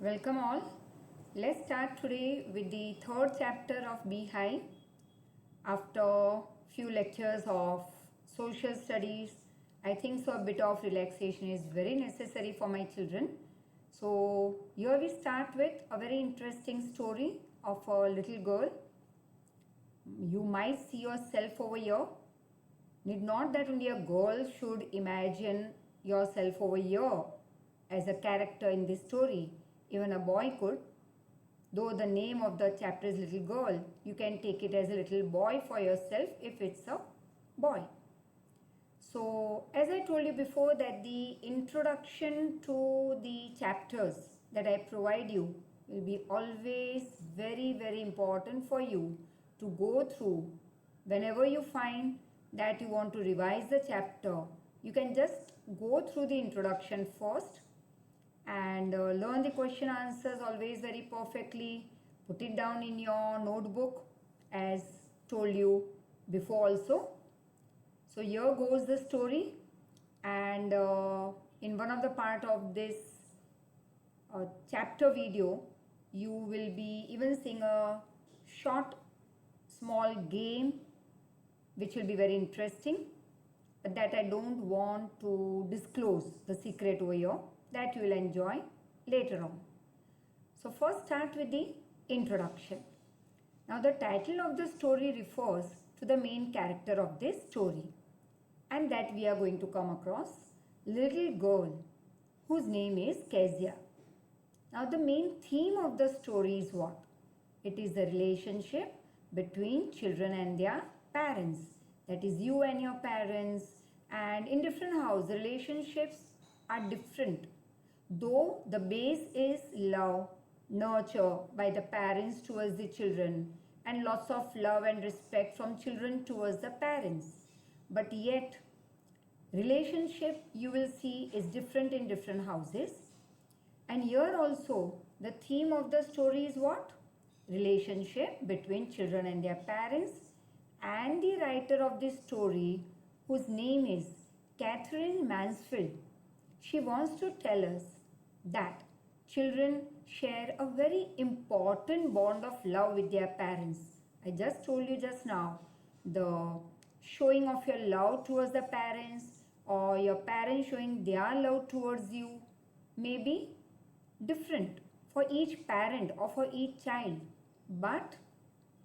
Welcome all. Let's start today with the third chapter of Beehive. After few lectures of social studies, I think so a bit of relaxation is very necessary for my children. So here we start with a very interesting story of a little girl. You might see yourself over here. Need not that only a girl should imagine yourself over here as a character in this story. Even a boy could. Though the name of the chapter is Little Girl, you can take it as a little boy for yourself if it's a boy. So, as I told you before, that the introduction to the chapters that I provide you will be always very, very important for you to go through. Whenever you find that you want to revise the chapter, you can just go through the introduction first and learn the question answers always very perfectly. Put it down in your notebook as told you before also. So here goes the story, and in one of the part of this chapter video you will be even seeing a short small game which will be very interesting, but that I don't want to disclose the secret over here. That you will enjoy later on. So first start with the introduction. Now the title of the story refers to the main character of this story, and that we are going to come across little girl whose name is Kezia. Now the main theme of the story is what? It is the relationship between children and their parents. That is you and your parents, and in different houses relationships are different. Though the base is love, nurture by the parents towards the children, and lots of love and respect from children towards the parents. But yet, relationship you will see is different in different houses. And here also, the theme of the story is what? Relationship between children and their parents. And the writer of this story, whose name is Catherine Mansfield, she wants to tell us that children share a very important bond of love with their parents. I just told you just now, the showing of your love towards the parents or your parents showing their love towards you may be different for each parent or for each child, but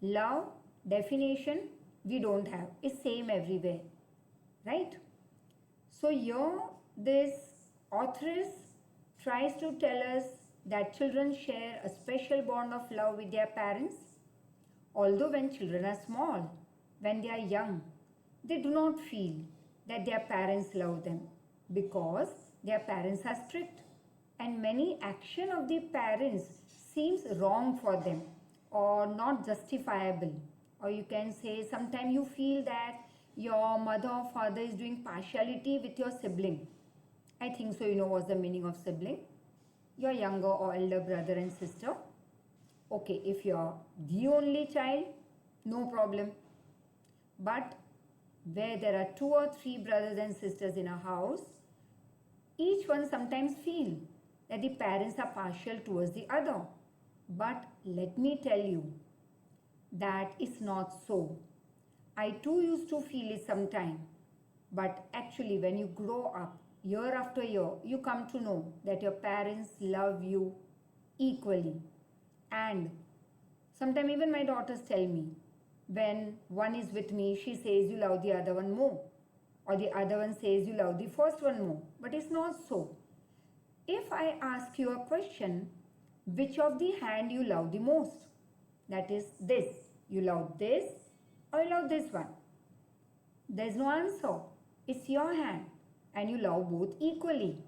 love definition we don't have, is same everywhere, right? So here this authoress tries to tell us that children share a special bond of love with their parents. Although when children are small, when they are young, they do not feel that their parents love them because their parents are strict, and many action of the parents seems wrong for them or not justifiable. Or you can say sometimes you feel that your mother or father is doing partiality with your sibling. I think so you know what's the meaning of sibling. Your younger or elder brother and sister. Okay, if you're the only child, no problem. But where there are 2 or 3 brothers and sisters in a house, each one sometimes feel that the parents are partial towards the other. But let me tell you, that is not so. I too used to feel it sometime. But actually when you grow up, year after year, you come to know that your parents love you equally. And sometimes even my daughters tell me, when one is with me, she says you love the other one more. Or the other one says you love the first one more. But it's not so. If I ask you a question, which of the hand you love the most? That is this. You love this or you love this one? There's no answer. It's your hand and you love both equally.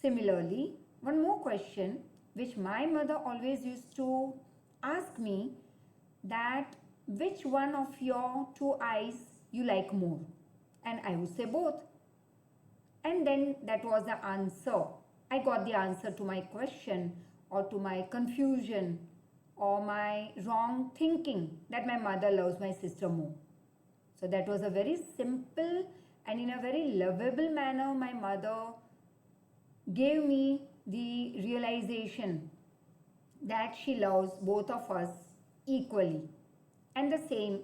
Similarly, one more question which my mother always used to ask me, that which one of your 2 eyes you like more? And I would say both. And then that was the answer. I got the answer to my question or to my confusion or my wrong thinking that my mother loves my sister more. So that was a very simple and in a very lovable manner my mother gave me the realization that she loves both of us equally. And the same,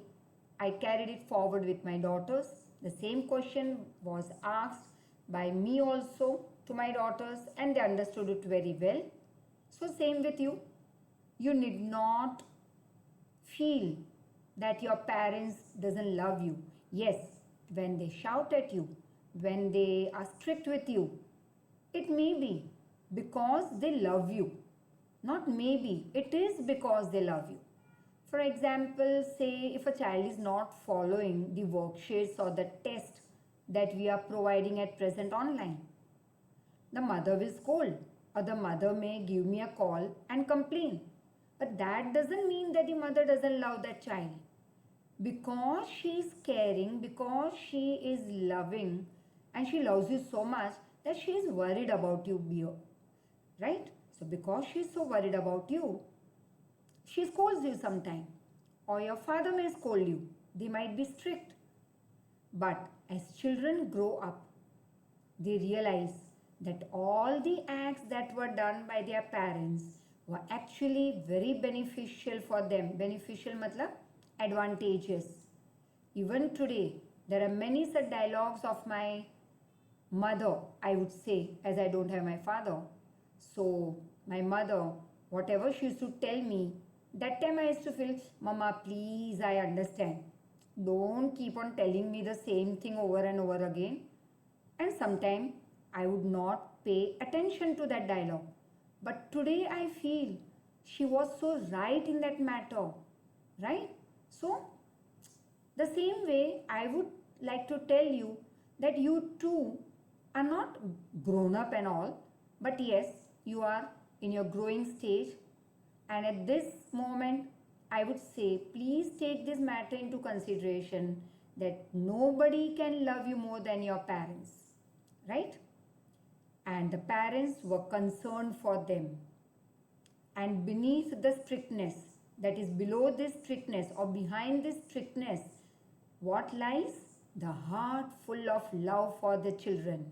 I carried it forward with my daughters. The same question was asked by me also to my daughters, and they understood it very well. So, same with you. You need not feel that your parents doesn't love you. Yes, when they shout at you, when they are strict with you, it may be because they love you. Not maybe, it is because they love you. For example, say if a child is not following the worksheets or the test that we are providing at present online, the mother will scold, or the mother may give me a call and complain. But that doesn't mean that the mother doesn't love that child. Because she is caring, because she is loving, and she loves you so much that she is worried about you, right? So, because she is so worried about you, she scolds you sometime, or your father may scold you. They might be strict. But as children grow up, they realize that all the acts that were done by their parents were actually very beneficial for them. Beneficial matlab advantageous. Even today, there are many such dialogues of my mother, I would say, as I don't have my father. So, my mother, whatever she used to tell me, that time I used to feel, Mama, please, I understand. Don't keep on telling me the same thing over and over again. And sometimes I would not pay attention to that dialogue. But today I feel she was so right in that matter, right? So, the same way, I would like to tell you that you too are not grown up and all, but yes, you are in your growing stage. And at this moment, I would say, please take this matter into consideration that nobody can love you more than your parents, right? And the parents were concerned for them. And beneath the strictness, that is below this strictness or behind this strictness, what lies? The heart full of love for the children.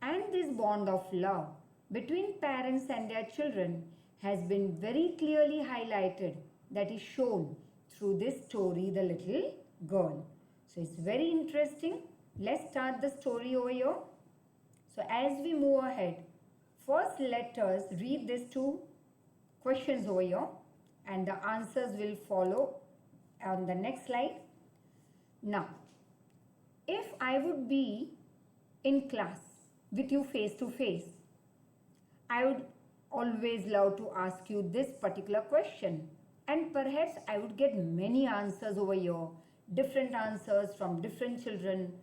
And this bond of love between parents and their children has been very clearly highlighted, that is shown through this story, The Little Girl. So it's very interesting. Let's start the story over here. So as we move ahead, first let us read these two questions over here, and the answers will follow on the next slide. Now, if I would be in class with you face to face, I would always love to ask you this particular question, and perhaps I would get many answers over here, different answers from different children,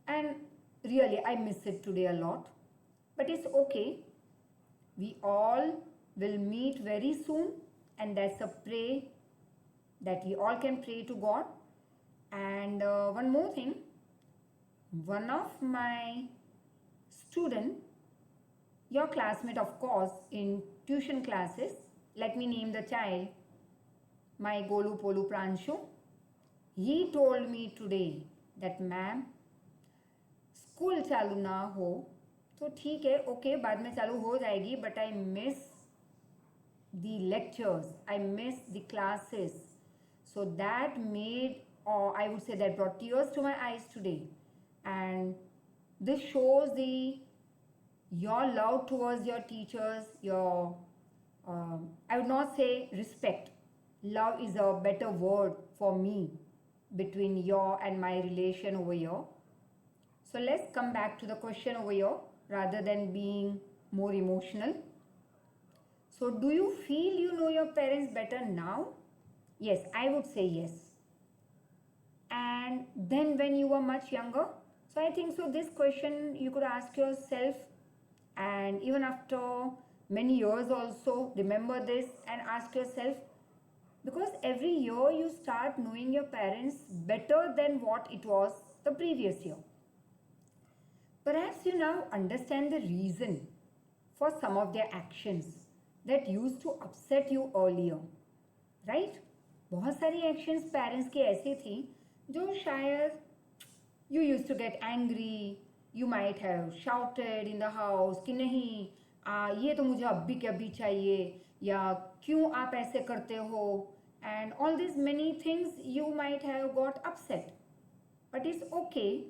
and really I miss it today a lot. But it's okay. We all will meet very soon, and that's a prayer that we all can pray to God. And one more thing, one of my student, your classmate of course, in tuition classes, let me name the child, my Golu Polu Pranshu, he told me today that ma'am, school चालू ना हो तो ठीक है, okay, बाद में चालू हो जाएगी, but I miss the lectures, I miss the classes. So that made, or I would say that brought tears to my eyes today. And this shows your love towards your teachers, your, I would not say respect. Love is a better word for me between your and my relation over here. So let's come back to the question over here rather than being more emotional. So do you feel you know your parents better now? Yes, I would say yes. And then when you were much younger? So I think so this question you could ask yourself, and even after many years also remember this and ask yourself, because every year you start knowing your parents better than what it was the previous year. Perhaps you now understand the reason for some of their actions that used to upset you earlier, right? बहुत सारी actions parents की ऐसी थी जो शायद you used to get angry, you might have shouted in the house कि नहीं ये तो मुझे अभी के अभी चाहिए, या क्यों आप ऐसे करते हो, and all these many things you might have got upset. But it's okay.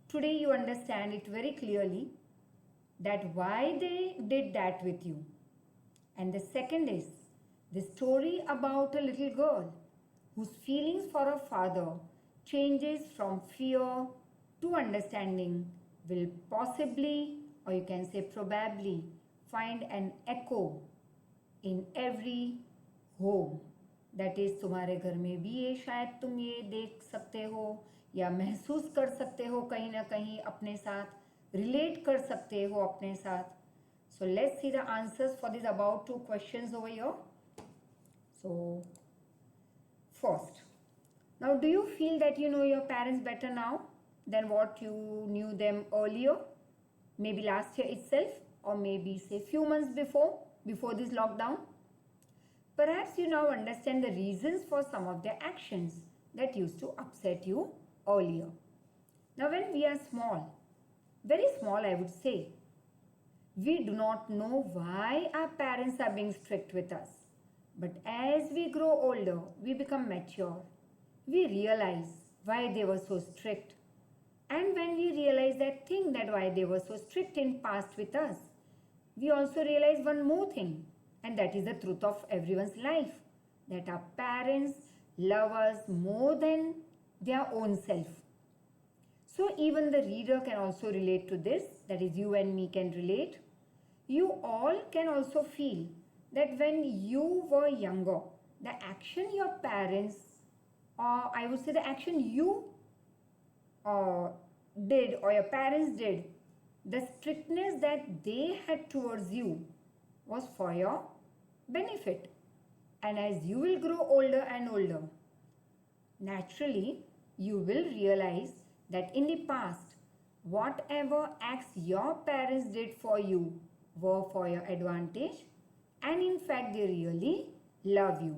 Today you understand it very clearly that why they did that with you. And the second is the story about a little girl whose feelings for her father changes from fear to understanding will possibly, or you can say probably, find an echo in every home. That is तुम्हारे घर में भी ये शायद तुम ये देख सकते हो या महसूस कर सकते हो, कहीं ना कहीं अपने साथ रिलेट कर सकते हो अपने साथ. So let's see the answers for this about 2 questions over here. So first, now do you feel that you know your parents better now than what you knew them earlier, maybe last year itself और maybe say few months before this lockdown? Perhaps you now understand the reasons for some of their actions that used to upset you earlier. Now, when we are small, very small, I would say, we do not know why our parents are being strict with us. But as we grow older, we become mature. We realize why they were so strict. And when we realize that thing that why they were so strict in past with us, we also realize one more thing. And that is the truth of everyone's life, that our parents love us more than their own self. So even the reader can also relate to this, that is you and me can relate. You all can also feel that when you were younger, the action your parents, or I would say the action you did or your parents did, the strictness that they had towards you was for your benefit. And as you will grow older and older, naturally you will realize that in the past, whatever acts your parents did for you were for your advantage, and in fact they really love you.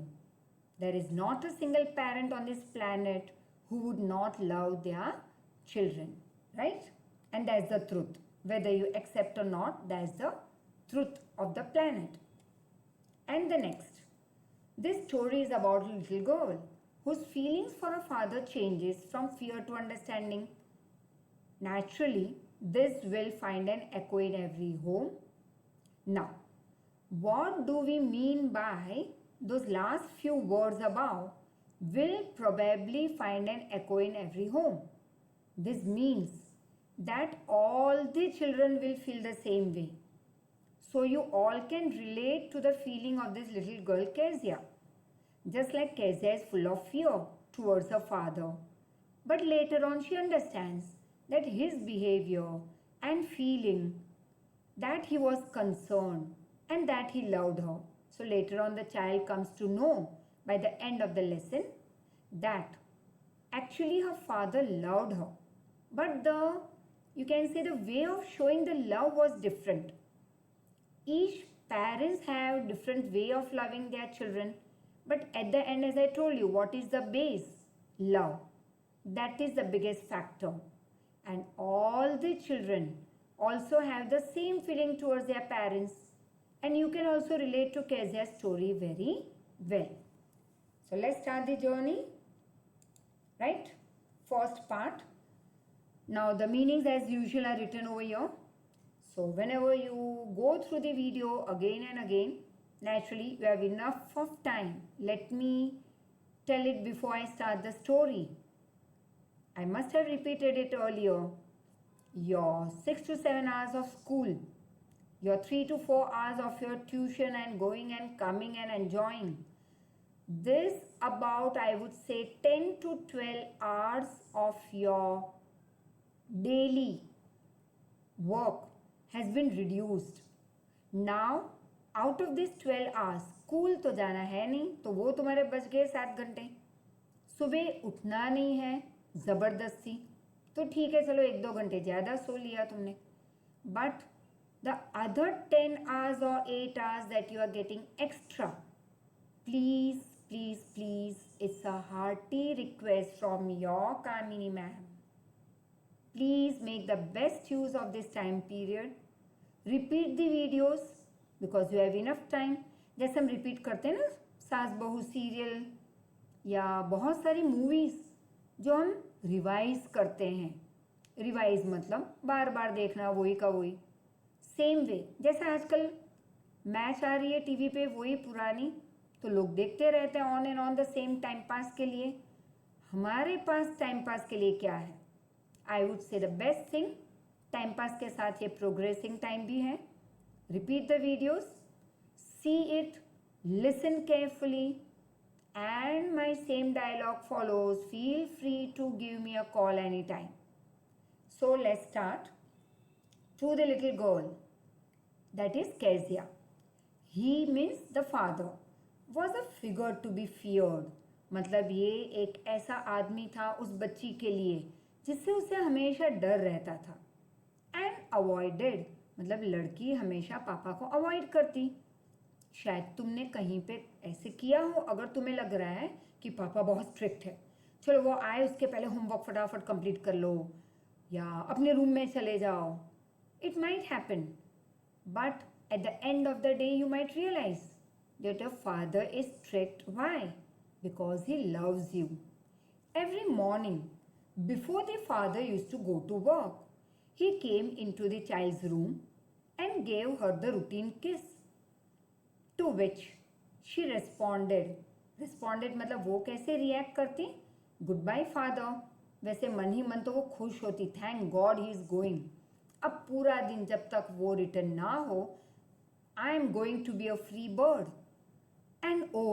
There is not a single parent on this planet who would not love their children, right? And that's the truth. Whether you accept or not, that's the truth of the planet. And the next, this story is about a little girl whose feelings for her father changes from fear to understanding. Naturally, this will find an echo in every home. Now, what do we mean by those last few words above? Will probably find an echo in every home. This means that all the children will feel the same way. So you all can relate to the feeling of this little girl Kezia. Just like Kezia is full of fear towards her father. But later on she understands that his behavior and feeling, that he was concerned and that he loved her. So later on the child comes to know by the end of the lesson that actually her father loved her. But you can say the way of showing the love was different. Each parents have different way of loving their children. But at the end, as I told you, what is the base? Love. That is the biggest factor. And all the children also have the same feeling towards their parents. And you can also relate to Kezia's story very well. So let's start the journey. Right? First part. Now the meanings as usual are written over here. So whenever you go through the video again and again, naturally you have enough of time. Let me tell it before I start the story. I must have repeated it earlier. Your 6 to 7 hours of school, your 3 to 4 hours of your tuition and going and coming and enjoying. This about, I would say, 10 to 12 hours of your daily work has been reduced. Now, out of this 12 hours, school तो जाना है नहीं, तो वो तुम्हारे बच गए 7 घंटे. सुबह उठना नहीं है ज़बरदस्ती, तो ठीक है, चलो 1-2 घंटे ज़्यादा सो लिया तुमने. But the other 10 hours or 8 hours that you are getting extra, please, please, please, it's a hearty request from your Kamini ma'am. Please make the best use of this time period. Repeat the videos because you have enough time. जैसे हम repeat करते हैं ना, सास बहू serial या बहुत सारी मूवीज़ जो हम रिवाइज करते हैं। रिवाइज मतलब बार बार देखना वही का वही। सेम वे जैसे आजकल मैच आ रही है टीवी पे वही पुरानी, तो लोग देखते रहते हैं on and on the same time pass के लिए। हमारे पास टाइम पास के लिए क्या है? I would say the best thing, time pass के साथ ये प्रोग्रेसिंग टाइम भी है। Repeat the videos, see it, listen carefully, and my same dialogue follows. Feel free to give me a call anytime. So let's start. To the little girl, that is Kezia. He means the father was a figure to be feared. मतलब ये एक ऐसा आदमी था उस बच्ची के लिए जिससे उसे हमेशा डर रहता था। And avoided मतलब लड़की हमेशा पापा को अवॉइड करती। शायद तुमने कहीं पे ऐसे किया हो, अगर तुम्हें लग रहा है कि पापा बहुत स्ट्रिक्ट है, चलो वो आए उसके पहले होमवर्क फटाफट कंप्लीट कर लो या अपने रूम में चले जाओ। It might happen, but at the end of the day you might realise that your father is strict. Why? Because he loves you. Every morning before the father used to go to work, he came into the child's room and gave her the routine kiss. To which she responded. Responded मतलब वो कैसे react करती? Goodbye father. वैसे मन ही मन तो वो खुश होती, thank God he is going. अब पूरा दिन जब तक वो रिटर्न ना हो, I am going to be a free bird. And oh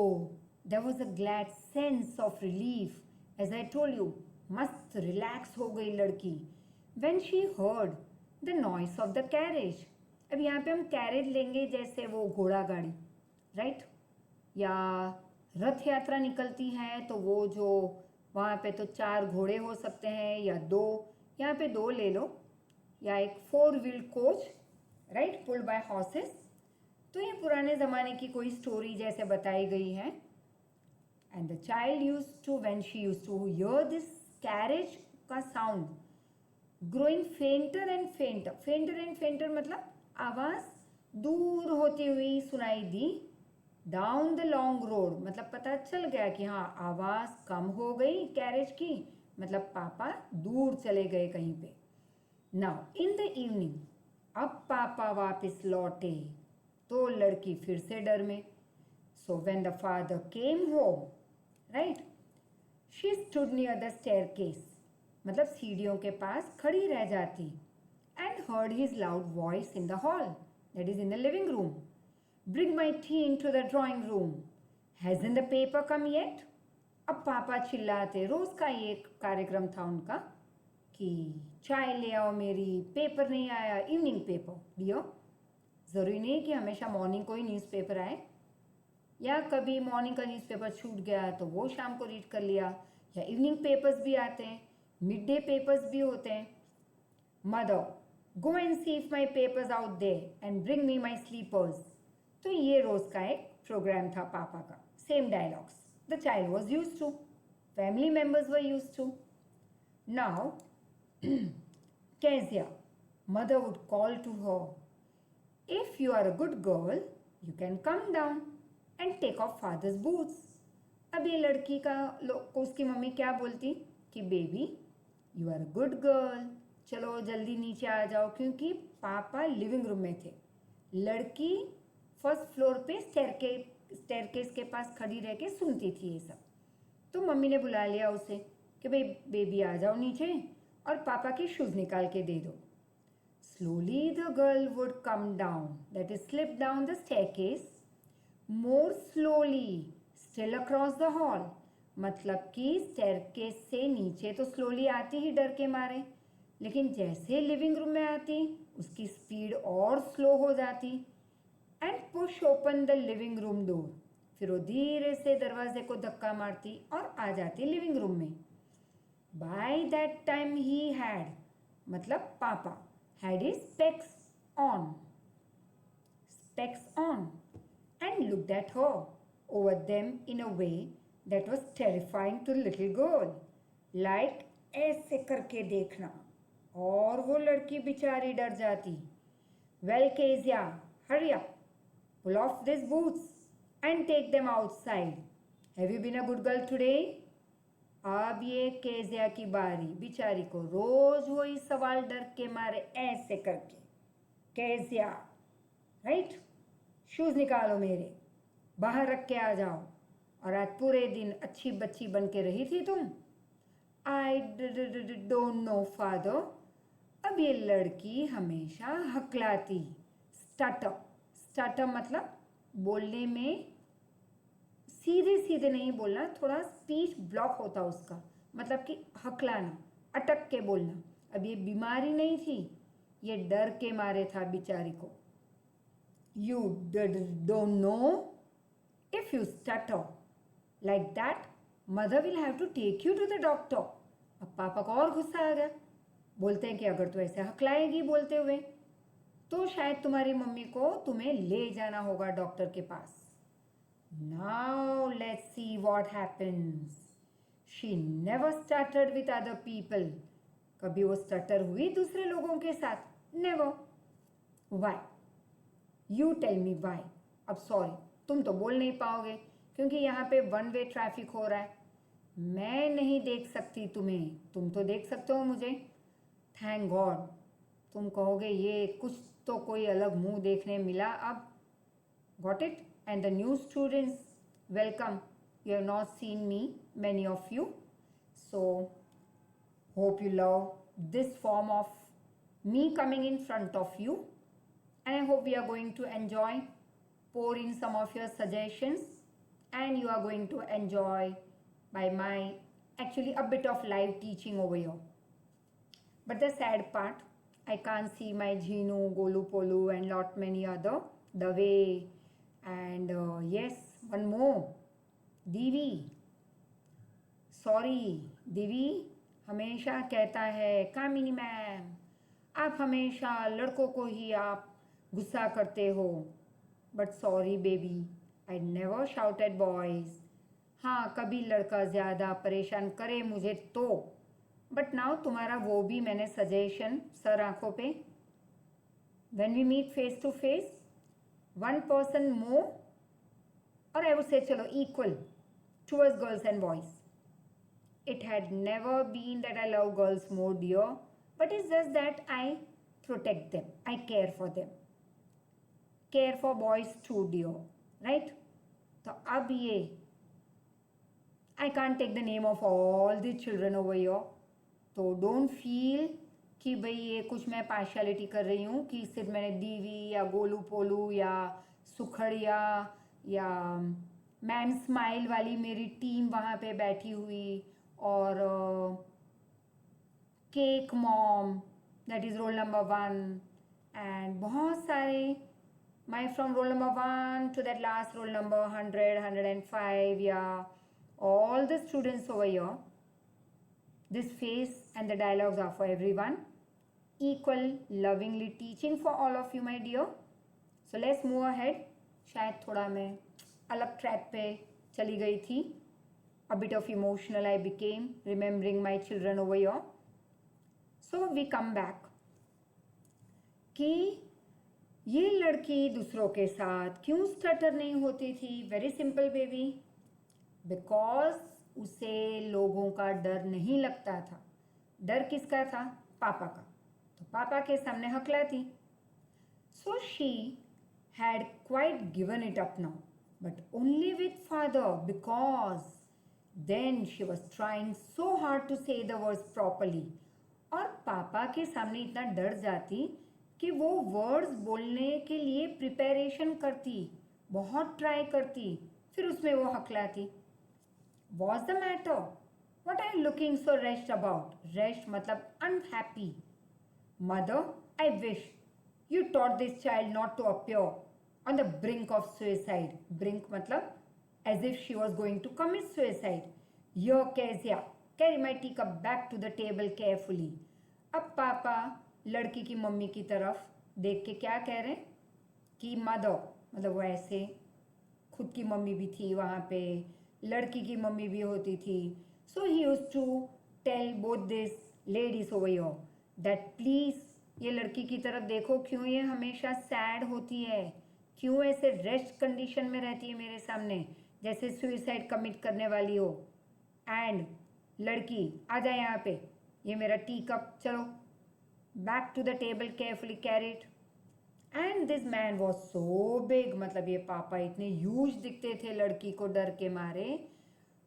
there was a glad sense of relief, as I told you, मस्त रिलैक्स हो गई लड़की when she heard the noise of the carriage. अब यहाँ पे हम कैरेज लेंगे जैसे वो घोड़ा गाड़ी, राइट? या रथ यात्रा निकलती है तो वो जो वहाँ पे तो 4 घोड़े हो सकते हैं या 2, यहाँ पे 2 ले लो, या एक 4 wheel coach, right, pulled bye horses. तो ये पुराने ज़माने की कोई स्टोरी जैसे बताई गई है। And the child use to, when she use to hear this carriage का sound growing fainter and fainter, fainter and fainter मतलब आवाज़ दूर होती हुई सुनाई दी। डाउन द लॉन्ग रोड मतलब पता चल गया कि हाँ आवाज़ कम हो गई कैरेज की, मतलब पापा दूर चले गए कहीं पे। नाउ इन द इवनिंग, अब पापा वापस लौटे तो लड़की फिर से डर में। So when the father came home, right, she stood near the staircase मतलब सीढ़ियों के पास खड़ी रह जाती। And heard his loud voice in the hall, that is in the living room, Bring my tea into the drawing room. Hasn't the paper come yet? अब पापा चिल्लाते, रोज का ये कार्यक्रम था उनका कि चाय ले आओ मेरी, पेपर नहीं आया, इवनिंग पेपर डियर। ज़रूरी नहीं कि हमेशा मॉर्निंग को ही न्यूज़पेपर आए, या कभी मॉर्निंग का न्यूज़पेपर छूट गया तो वो शाम को रीड कर लिया, या इवनिंग पेपर्स भी आते हैं, मिड डे पेपर्स भी होते हैं। Mother, go and see if my papers out there and bring me my slippers. तो ये रोज का एक प्रोग्राम था पापा का। Same dialogues the child was use to, family members were use to. Now Kezia, mother would call to her, if you are a good girl, you can come down and take off father's boots. अब ये लड़की का को उसकी mummy क्या बोलती कि baby you are a good girl, चलो जल्दी नीचे आ जाओ, क्योंकि पापा लिविंग रूम में थे, लड़की फर्स्ट फ्लोर पे स्टेयरकेस के पास खड़ी रह के सुनती थी ये सब। तो मम्मी ने बुला लिया उसे कि भाई बेबी आ जाओ नीचे और पापा के शूज़ निकाल के दे दो। Slowly the girl would come down, that is slip down the staircase, more slowly still across the hall, मतलब कि स्टेयरकेस से नीचे तो स्लोली आती ही डर के मारे, लेकिन जैसे लिविंग रूम में आती उसकी स्पीड और स्लो हो जाती। And push open the living room door, फिर वो धीरे से दरवाजे को धक्का मारती और आ जाती लिविंग रूम में। By that time he had मतलब पापा had his specs on and looked at her over them in a way that was terrifying to little girl, like ऐसे करके देखना, और वो लड़की बेचारी डर जाती। Well Kezia, hurry up, pull off these boots, and take them outside. Have you been a good girl today? अब ये केजिया की बारी, बेचारी को रोज वही सवाल डर के मारे ऐसे करके, केजिया राइट, शूज निकालो मेरे, बाहर रख के आ जाओ, और आज पूरे दिन अच्छी बच्ची बन के रही थी तुम। I don't know father. अब ये लड़की हमेशा हकलाती, स्टटर, स्टटर मतलब बोलने में सीधे सीधे नहीं बोलना, थोड़ा स्पीच ब्लॉक होता उसका, मतलब कि हकलाना, अटक के बोलना। अब ये बीमारी नहीं थी, ये डर के मारे था बेचारी को। You don't know, if you stutter like that mother will have to take you to the doctor. अब पापा को और गुस्सा आ गया, बोलते हैं कि अगर तू ऐसे हकलाएगी बोलते हुए तो शायद तुम्हारी मम्मी को तुम्हें ले जाना होगा डॉक्टर के पास। Now let's see what happens. She never stuttered with other people. कभी वो स्टटर हुई दूसरे लोगों के साथ? Never. Why? You tell me why. अब सॉरी, तुम तो बोल नहीं पाओगे क्योंकि यहाँ पे वन वे ट्रैफिक हो रहा है। मैं नहीं देख सकती तुम्हें, तुम तो देख सकते हो मुझे। Thank God. तुम कहोगे ये कुछ तो कोई अलग मुंह देखने मिला अब। Got it? And the new students, welcome. You have not seen me, many of you. So, hope you love this form of me coming in front of you. And I hope we are going to enjoy, pour in some of your suggestions, and you are going to enjoy by my actually a bit of live teaching over here. But the sad part, I can't see my Jinu, Golu Polu, and lot many other the way. And yes, one more, Divi. Sorry Divi, हमेशा कहता है कामिनी ma'am, आप हमेशा लड़कों को ही आप गुस्सा करते हो। But sorry baby, I never shout at boys. हाँ, कभी लड़का ज़्यादा परेशान करे मुझे तो, बट नाउ तुम्हारा वो भी मैंने सजेशन सर आंखों पे, when we meet face to face, one person more, or I would say chalo equal towards girls and boys. It had never been that I love girls more, dear, but it's just that I protect them, I care for them, care for boys too, dear, right? So ab ye I can't take the name of all the children over here, so don't feel कि भाई ये कुछ मैं partiality कर रही हूँ कि सिर्फ मैंने दीवी या गोलू पोलू या सुखड़िया या मैम स्माइल वाली मेरी टीम वहाँ पे बैठी हुई, और cake mom that is roll number 1, and बहुत सारे my from roll number 1 to that last roll number 100, 105, या all the students over here. This face and the dialogues are for everyone. Equal, lovingly teaching for all of you, my dear. So let's move ahead. शायद थोड़ा मैं अलग track पे चली गई थी. A bit of emotional I became, remembering my children over here. So we come back. कि ये लड़की दूसरों के साथ क्यों स्टटर नहीं होती थी? Very simple baby. Because उसे लोगों का डर नहीं लगता था. डर किसका था? पापा का. तो पापा के सामने हकलाती. So she had quite given it up now, but only with father, because then she was trying so hard to say the words properly. और पापा के सामने इतना डर जाती कि वो वर्ड्स बोलने के लिए प्रिपरेशन करती, बहुत ट्राई करती, फिर उसमें वो हकलाती. What's the matter? What are you looking so wretched about? Wretched मतलब unhappy. Mother, I wish you taught this child not to appear on the brink of suicide. Brink मतलब as if she was going to commit suicide. Here, Kezia, carry my teacup back to the table carefully. अब पापा लड़की की mummy की तरफ देख के क्या कह रहे हैं कि मदर मतलब वो ऐसे खुद की मम्मी भी थी वहाँ पे, लड़की की मम्मी भी होती थी. So he used to tell both this ladies over here that please ये लड़की की तरफ देखो, क्यों ये हमेशा सैड होती है, क्यों ऐसे रेस्ट कंडीशन में रहती है मेरे सामने, जैसे सुइसाइड कमिट करने वाली हो। एंड लड़की आ जाए यहाँ पे, ये मेरा टी कप, चलो back to the table, carefully carried. And this man was so big, मतलब ये पापा इतने ह्यूज दिखते थे लड़की को डर के मारे।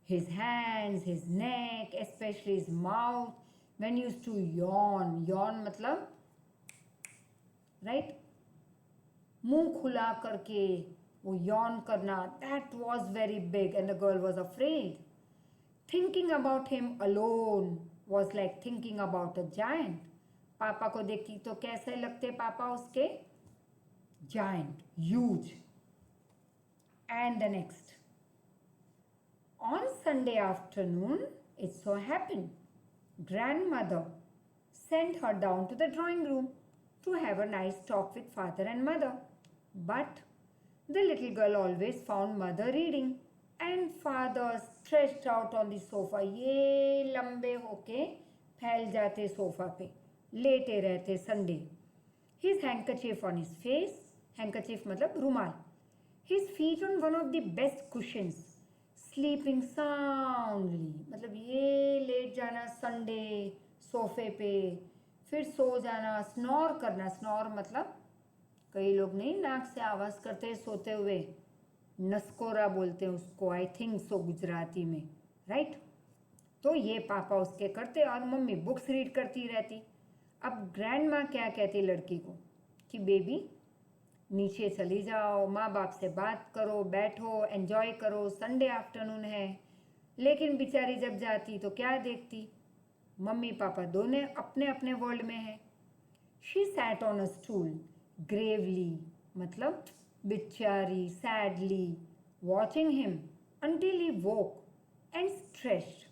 His hands, his neck, specially his mouth, when used to yawn, yawn मतलब राइट, मुंह खुला करके वो यॉन करना, that was very big and the girl was afraid. Thinking about him alone was like thinking about a giant. पापा को देखती तो कैसे लगते पापा उसके, giant, huge. And the next, on Sunday afternoon, it so happened, grandmother sent her down to the drawing room to have a nice talk with father and mother. But the little girl always found mother reading and father stretched out on the sofa. ये लंबे होके फैल जाते sofa पे, लेटे रहते Sunday. His handkerchief on his face, handkerchief मतलब रुमाल, his feet on one of the best cushions, sleeping soundly, मतलब ये लेट जाना संडे सोफे पे, फिर सो जाना, स्नोर करना, स्नोर मतलब कई लोग नहीं नाक से आवाज़ करते हैं सोते हुए, नस्कोरा बोलते हैं उसको, आई थिंक सो गुजराती में, राइट। तो ये पापा उसके करते और मम्मी बुक्स रीड करती रहती। अब ग्रैंड माँ क्या कहती लड़की को कि बेबी नीचे चली जाओ, माँ बाप से बात करो, बैठो, एंजॉय करो, संडे आफ्टरनून है। लेकिन बेचारी जब जाती तो क्या देखती, मम्मी पापा दोनों अपने अपने वर्ल्ड में है। She sat on a stool Gravely, मतलब बेचारी sadly, watching him until he woke and stretched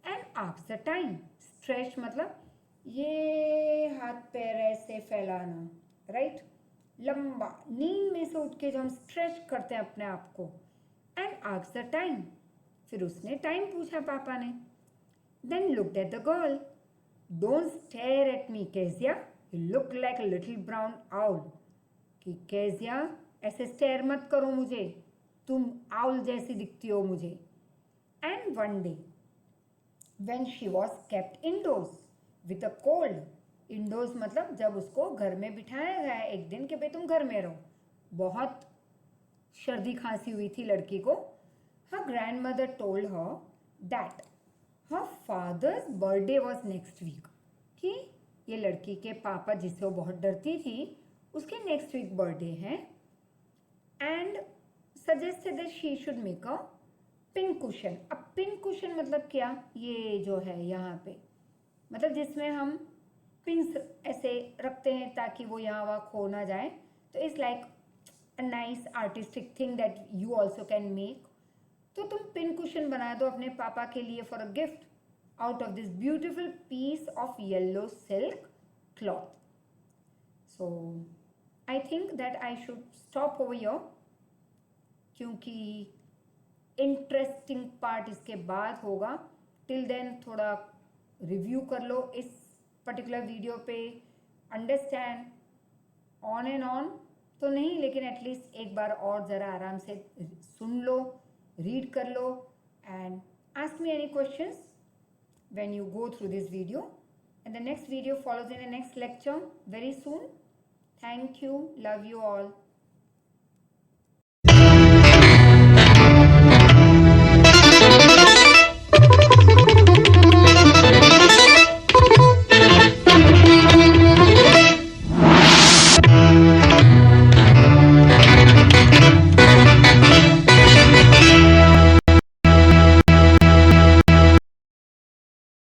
and asked the time. Stretch मतलब ये हाथ पैर ऐसे फैलाना, राइट, लंबा, नींद में से उठ के जो हम स्ट्रेच करते हैं अपने आप को। एंड आस्क्ड द टाइम, फिर उसने टाइम पूछा पापा ने। Then looked at the girl, don't stare at me Kezia, you look like a little brown owl, कि केजिया ऐसे स्टेयर मत करो मुझे, तुम आउल जैसी दिखती हो मुझे। And one day when she was kept indoors with a cold, indoors मतलब जब उसको घर में बिठाया गया एक दिन के भाई तुम घर में रहो, बहुत सर्दी खांसी हुई थी लड़की को। Her grandmother told her that her father's birthday was next week, कि ये लड़की के पापा जिससे वो बहुत डरती थी उसके नेक्स्ट वीक बर्थडे है। And suggested that she should make a pin cushion. अब पिन कुशन मतलब क्या, ये जो है यहाँ पे मतलब जिसमें हम पिंस ऐसे रखते हैं ताकि वो यहाँ वहाँ खो ना जाए, तो it's like a nice artistic thing that you also can make. तो तुम पिन कुशन बना दो अपने पापा के लिए for a gift out of this beautiful piece of yellow silk cloth. So I think that I should stop over your, क्योंकि interesting part इसके बाद होगा। टिल देन थोड़ा रिव्यू कर लो इस पर्टिकुलर वीडियो पे, अंडरस्टैंड ऑन एंड ऑन तो नहीं, लेकिन एटलीस्ट एक बार और ज़रा आराम से सुन लो, रीड कर लो, and ask me any questions when you go through this video, and the next video follows in the next lecture very soon. Thank you, love you all.